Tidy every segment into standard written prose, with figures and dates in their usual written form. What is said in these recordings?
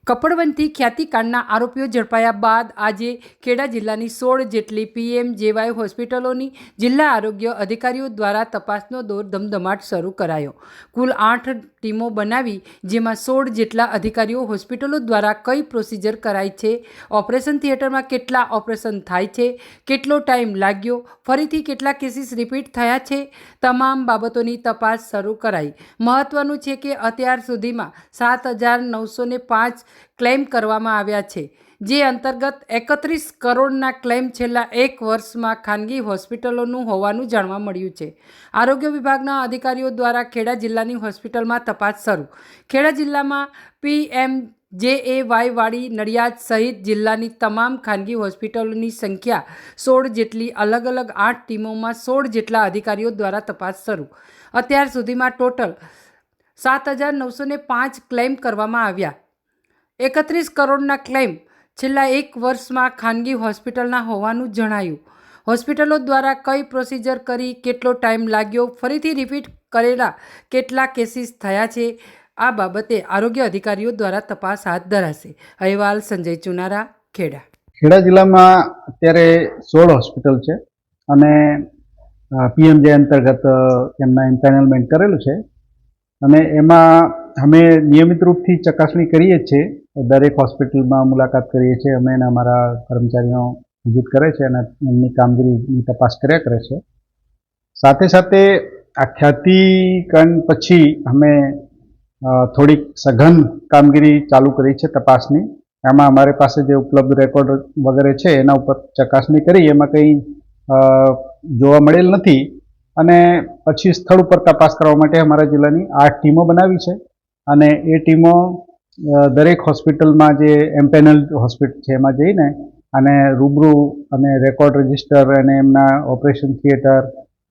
કપડવંતી ખ્યાતિકાંડના આરોપીઓ ઝડપાયા બાદ આજે ખેડા જિલ્લાની 16 જેટલી પીએમજેવાય હોસ્પિટલોની જિલ્લા આરોગ્ય અધિકારીઓ દ્વારા તપાસનો દોર ધમધમાટ શરૂ કરાયો. કુલ 8 ટીમો બનાવી જેમાં 16 જેટલા અધિકારીઓ હોસ્પિટલો દ્વારા કઈ પ્રોસિજર કરાય છે, ઓપરેશન થિયેટરમાં કેટલા ઓપરેશન થાય છે, કેટલો ટાઈમ લાગ્યો, ફરીથી કેટલા કેસીસ રિપીટ થયા છે, તમામ બાબતોની તપાસ શરૂ કરાઈ. મહત્વનું છે કે અત્યાર સુધીમાં 7,905 ક્લેમ કરવામાં આવ્યા છે, જે અંતર્ગત 31 કરોડના ક્લેમ છેલ્લા એક વર્ષમાં ખાનગી હોસ્પિટલોનું હોવાનું જાણવા મળ્યું છે. આરોગ્ય વિભાગના અધિકારીઓ દ્વારા ખેડા જિલ્લાની હોસ્પિટલમાં તપાસ શરૂ. ખેડા જિલ્લામાં પીએમજેએવાય વાળી નડિયાદ સહિત જિલ્લાની તમામ ખાનગી હોસ્પિટલોની સંખ્યા 16 જેટલી. અલગ અલગ 8 ટીમોમાં 16 જેટલા અધિકારીઓ દ્વારા તપાસ શરૂ. અત્યાર સુધીમાં ટોટલ 7,905 ક્લેમ કરવામાં આવ્યા. 31 કરોડના ક્લેમ છેલ્લા એક વર્ષમાં ખાનગી હોસ્પિટલના હોવાનું જણાયું. હોસ્પિટલો દ્વારા કઈ પ્રોસિજર કરી, કેટલો ટાઈમ લાગ્યો, ફરીથી રિપીટ કરેલા કેટલા કેસીસ થયા છે, આ બાબતે આરોગ્ય અધિકારીઓ દ્વારા તપાસ હાથ ધરાશે. અહેવાલ સંજય ચુનારા, ખેડા. ખેડા જિલ્લામાં અત્યારે 16 હોસ્પિટલ છે અને પીએમજે અંતર્ગત એમના એમ્પેનલમેન્ટ કરેલું છે અને એમાં અમે નિયમિત રૂપથી ચકાસણી કરીએ છીએ. દરેક હોસ્પિટલમાં મુલાકાત કરીએ છીએ અમે અને અમારા કર્મચારીઓ વિઝિટ કરે છે અને એમની કામગીરીની તપાસ કર્યા કરે છે. સાથે સાથે આ ખ્યાતિકાંડ પછી અમે થોડીક સઘન કામગીરી ચાલુ કરી છે તપાસની. એમાં અમારી પાસે જે ઉપલબ્ધ રેકોર્ડ વગેરે છે એના ઉપર ચકાસણી કરી, એમાં કંઈ જોવા મળેલ નથી અને પછી સ્થળ ઉપર તપાસ કરવા માટે અમારા જિલ્લાની 8 ટીમો બનાવી છે અને એ ટીમો દરેક હોસ્પિટલમાં જે એમ્પેનલ હોસ્પિટલ છે એમાં જઈને અને રૂબરૂ અને રેકોર્ડ રજિસ્ટર અને એમના ઓપરેશન થિયેટર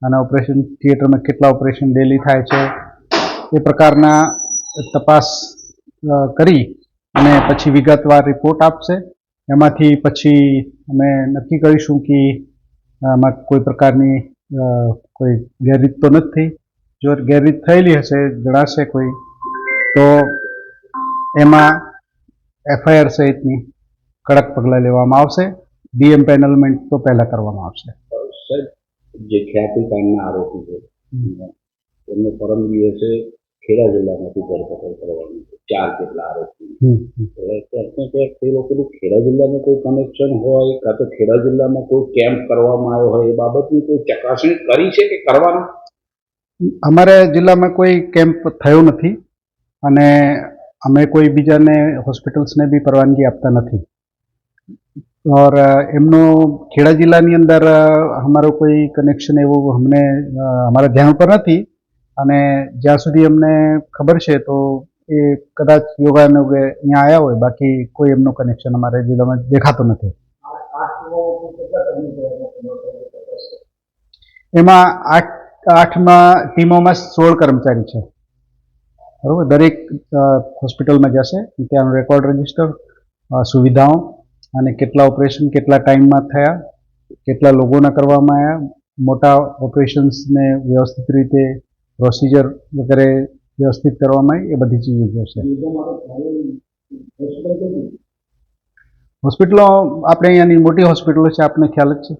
અને ઓપરેશન થિયેટરમાં કેટલા ઓપરેશન ડેલી થાય છે એ પ્રકારના તપાસ કરી અને પછી વિગતવાર રિપોર્ટ આપશે. એમાંથી પછી અમે નક્કી કરીશું કે આમાં કોઈ પ્રકારની કોઈ ગેરરીત તો નથી. જો ગેરરીત થયેલી હશે, જણાશે કોઈ, તો એમાં એફઆઈઆર સહિતની કડક પગલાં લેવામાં આવશે. ડીએમ્પેનલમેન્ટ તો પહેલાં કરવામાં આવશે. જે ખ્યાતિકાંડના આરોપી છે એમને પરમ દિવસે ખેડા જિલ્લામાંથી ધરપકડ કરવાની છે, 4 જેટલા આરોપી. એ લોકોનું ખેડા જિલ્લામાં કોઈ કનેક્શન હોય કાં તો ખેડા જિલ્લામાં કોઈ કેમ્પ કરવામાં આવ્યો હોય એ બાબતની કોઈ ચકાસણી કરી છે કે કરવાનું? અમારા જિલ્લામાં કોઈ કેમ્પ થયો નથી અને અમે કોઈ બીજાને હોસ્પિટલ્સને બી પરવાનગી આપતા નથી. और એમનો ખેડા જિલ્લાની અંદર અમારો કોઈ કનેક્શન એવું અમને અમારા ધ્યાન ઉપર નથી અને જ્યાં સુધી અમને ખબર છે તો એ કદાચ યોગાનુગે અહીંયા આવ્યા હોય, બાકી કોઈ એમનું કનેક્શન અમારા જિલ્લામાં દેખાતું નથી. એમાં 8 ટીમોમાં 16 કર્મચારી છે. બરાબર, દરેક હોસ્પિટલમાં જશે, ત્યાંનું રેકોર્ડ રજિસ્ટર, સુવિધાઓ અને કેટલા ઓપરેશન કેટલા ટાઈમમાં થયા, કેટલા લોકોના કરવામાં આવ્યા, મોટા ઓપરેશન્સને વ્યવસ્થિત રીતે પ્રોસિજર વગેરે વ્યવસ્થિત કરવામાં આવી, એ બધી ચીજો જોશે. હોસ્પિટલો આપણે અહીંયાની મોટી હોસ્પિટલો છે, આપને ખ્યાલ જ છે.